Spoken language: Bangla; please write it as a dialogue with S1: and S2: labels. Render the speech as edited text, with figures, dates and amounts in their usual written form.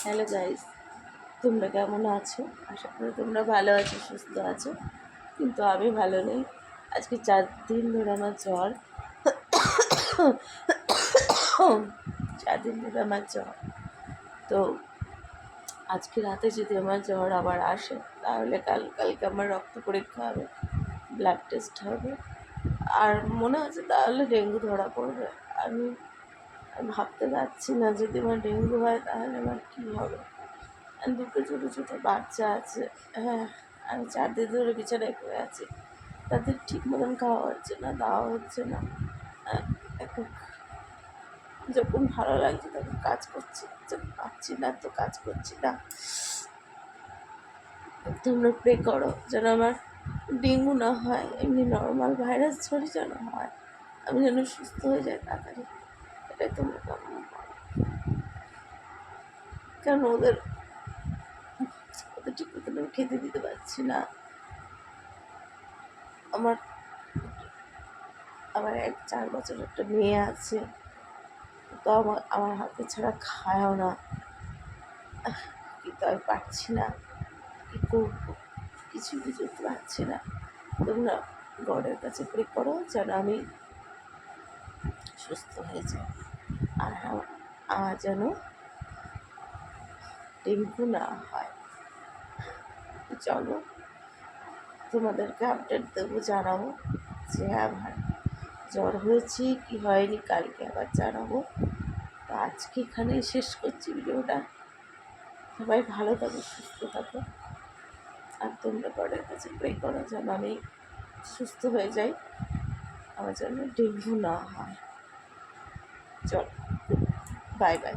S1: হ্যালো গাইস, তোমরা কেমন আছো? আশা করি তোমরা ভালো আছো, সুস্থ আছো। কিন্তু আমি ভালো নেই। আজকে 4 দিন ধরে আমার জ্বর। 4 দিন ধরে আমার জ্বর। তো আজকে রাতে যদি আমার জ্বর আবার আসে, তাহলে কালকে আমার রক্ত পরীক্ষা হবে, ব্লাড টেস্ট হবে। আর মনে হচ্ছে তাহলে ডেঙ্গু ধরা পড়বে। আমি ভাবতে পারছি না, যদি আমার ডেঙ্গু হয় তাহলে আমার কী হবে। আর দুটো ছোটো ছোটো বাচ্চা আছে। হ্যাঁ, আমি 4 দিন ধরে বিছানায় পড়ে আছি। তাদের ঠিক মতন খাওয়া হচ্ছে না, দেওয়া হচ্ছে না। যখন ভালো লাগছে তখন কাজ করছি, যখন পাচ্ছি না তো কাজ করছি না। তোমরা প্রে করো যেন আমার ডেঙ্গু না হয়, এমনি নর্মাল ভাইরাস ঝরি যেন হয়, আমি যেন সুস্থ হয়ে যাই তাড়াতাড়ি। এটাই তোমরা কামনা করো। কারণ ওদের ঠিক মতন আমি খেতে দিতে পারছি না। আমার আমার 4 বছরের একটা মেয়ে আছে, তো আমার হাতে ছাড়া খায়ও না। কিন্তু আমি পারছি না, কী করবো, কিছুই বুঝতে পারছি না। তোমরা গডের কাছে প্রে করো যেন আমি সুস্থ হয়ে যাই, আর আমার যেন ডেঙ্গু না হয়। চলো, তোমাদেরকে আপডেট দেবো, জানাবো যে আমার জ্বর হয়েছে কি হয়নি, কালকে আবার জানাবো। তো আজকে এখানেই শেষ করছি ভিডিওটা। সবাই ভালো থাকো, সুস্থ থাকো। আর তোমরা গডের কাছে প্রে করো যেন আমি সুস্থ হয়ে যাই, আমার যেন ডেঙ্গু না হয়। চল, বাই বাই।